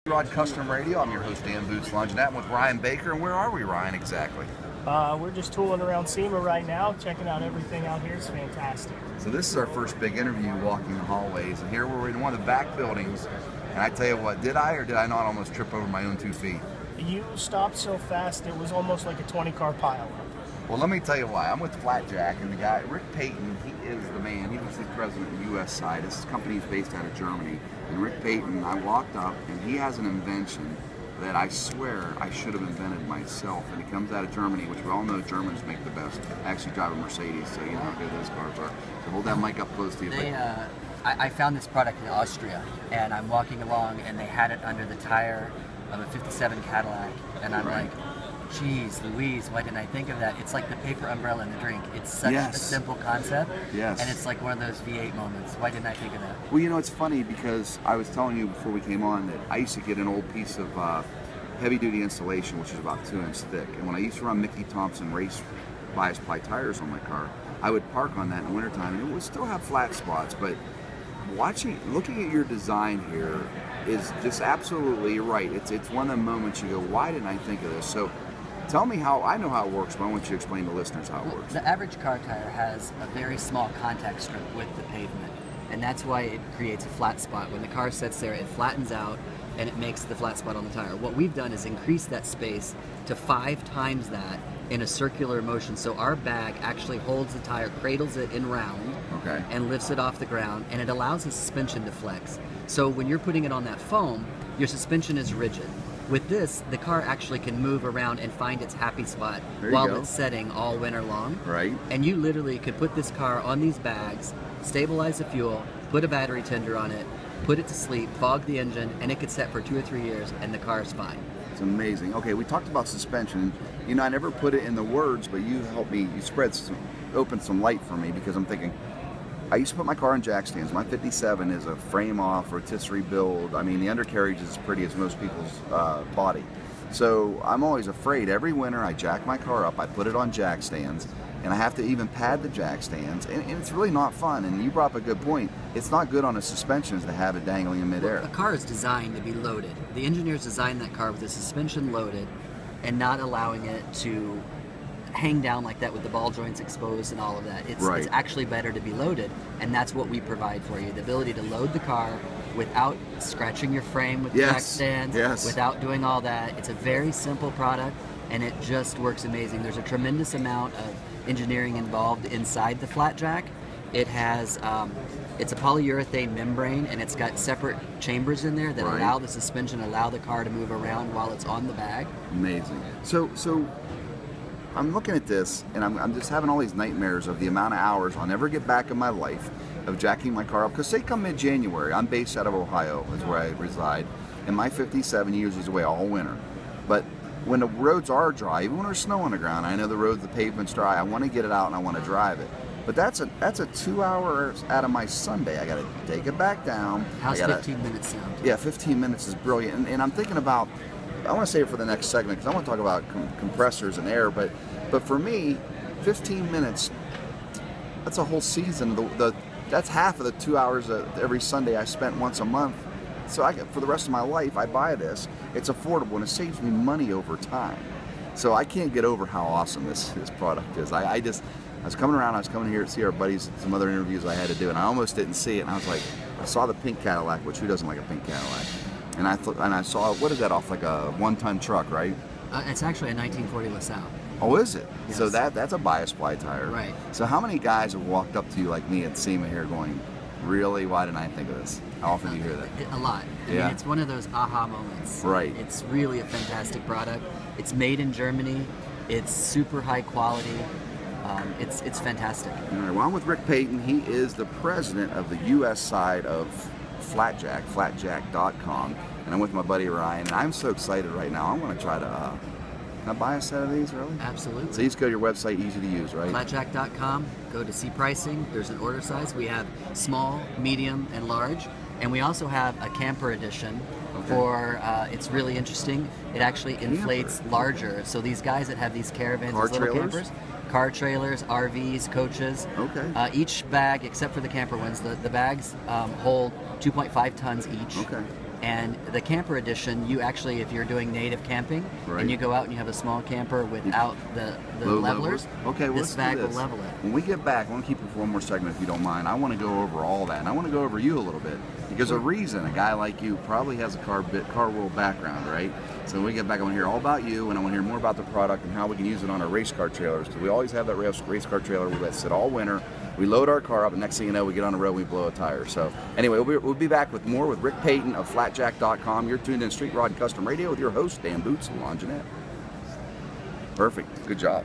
Rod Custom Radio. I'm your host, Dan Boots Longinette. I'm with Ryan Baker. And where are we, Ryan, exactly? We're just tooling around Sema right now, checking out everything out here. It's fantastic. So this is our first big interview, walking the hallways, and here we're in one of the back buildings. And I tell you what, did I or did I not almost trip over my own 2 feet? You stopped so fast, it was almost like a 20-car pileup. Well, let me tell you why. I'm with Flatjack, and the guy, Rick Payton, he is the man. He was the president of the U.S. side. This company is based out of Germany. And Rick Payton, I walked up, and he has an invention that I swear I should have invented myself. And it comes out of Germany, which we all know Germans make the best. I actually drive a Mercedes, so you know how good those cars are. So hold that mic up close to you. I found this product in Austria, and I'm walking along, and they had it under the tire of a '57 Cadillac, and I'm like, geez Louise, why didn't I think of that? It's like the paper umbrella in the drink. It's such a simple concept, and it's like one of those V8 moments. Why didn't I think of that? Well, you know, it's funny because I was telling you before we came on that I used to get an old piece of heavy-duty insulation, which is about 2 inches thick, and when I used to run Mickey Thompson race bias ply tires on my car, I would park on that in the wintertime, and it would still have flat spots, but looking at your design here is just absolutely right. It's one of the moments you go, why didn't I think of this? So tell me how, I know how it works, but I want you to explain to listeners how it works. The average car tire has a very small contact strip with the pavement, and that's why it creates a flat spot. When the car sits there, it flattens out and it makes the flat spot on the tire. What we've done is increase that space to 5 times that in a circular motion, so our bag actually holds the tire, cradles it in round, and lifts it off the ground, and it allows the suspension to flex. So when you're putting it on that foam, your suspension is rigid. With this, the car actually can move around and find its happy spot while it's setting all winter long. Right. And you literally could put this car on these bags, stabilize the fuel, put a battery tender on it, put it to sleep, fog the engine, and it could set for 2 or 3 years, and the car is fine. It's amazing. Okay, we talked about suspension. You know, I never put it in the words, but you helped me, you opened some light for me, because I'm thinking, I used to put my car in jack stands. My 57 is a frame-off rotisserie build. I mean, the undercarriage is as pretty as most people's body. So I'm always afraid. Every winter I jack my car up, I put it on jack stands, and I have to even pad the jack stands, and it's really not fun. And you brought up a good point. It's not good on the suspensions to have it dangling in midair. A car is designed to be loaded. The engineers designed that car with the suspension loaded and not allowing it to hang down like that with the ball joints exposed and all of that. It's actually better to be loaded, and that's what we provide for you. The ability to load the car without scratching your frame with the jack stands, without doing all that. It's a very simple product, and it just works amazing. There's a tremendous amount of engineering involved inside the flat jack. It has it's a polyurethane membrane, and it's got separate chambers in there that allow the suspension, allow the car to move around while it's on the bag. Amazing. So I'm looking at this, and I'm just having all these nightmares of the amount of hours I'll never get back in my life of jacking my car up. Because say come mid-January, I'm based out of Ohio, is where I reside, and my 57 usually is away all winter. But when the roads are dry, even when there's snow on the ground, I know the roads, the pavement's dry, I want to get it out and I want to drive it. But that's a 2 hours out of my Sunday. I got to take it back down. How's 15 minutes sound? Yeah, 15 minutes is brilliant. And I'm thinking about, I want to save it for the next segment because I want to talk about compressors and air. But for me, 15 minutes, that's a whole season. That's half of the 2 hours every Sunday I spent once a month. So for the rest of my life, I buy this. It's affordable and it saves me money over time. So I can't get over how awesome this product is. I was coming around, I was coming here to see our buddies, some other interviews I had to do, and I almost didn't see it, and I was like, I saw the pink Cadillac, which who doesn't like a pink Cadillac? And I saw, what is that, off like a 1-ton truck, right? It's actually a 1940 LaSalle. Oh, is it? Yes. So that's a bias ply tire. Right. So how many guys have walked up to you like me at Sema here going, really, why didn't I think of this? How often do you hear that? A lot. I mean, it's one of those aha moments. Right. It's really a fantastic product. It's made in Germany. It's super high quality. It's fantastic. All right, well, I'm with Rick Payton. He is the president of the U.S. side of Flatjack, flatjack.com. And I'm with my buddy Ryan, and I'm so excited right now. I'm going to try to, can I buy a set of these, really? Absolutely. So you just go to your website, easy to use, right? Flatjack.com, go to see pricing. There's an order size. We have small, medium, and large. And we also have a camper edition for, it's really interesting. It actually inflates larger. So these guys that have these caravans, these little campers, car trailers, RVs, coaches. Each bag, except for the camper ones, the bags hold 2.5 tons each. And the camper edition, you actually, if you're doing native camping, Right. and you go out and you have a small camper without the Low levelers, Okay, well, this let's bag do will this. level it. When we get back, I want to keep it for one more segment if you don't mind. I want to go over all that, and I want to go over you a little bit because the reason a guy like you probably has a car world background, right? So when we get back, I want to hear all about you, and I want to hear more about the product and how we can use it on our race car trailers. Because we always have that race car trailer we let sit all winter. We load our car up, and next thing you know, we get on the road, we blow a tire. So anyway, we'll be back with more with Rick Payton of FlatJack.com. You're tuned in Street Rod Custom Radio with your host Dan Boots and Lon Jeanette. Perfect. Good job.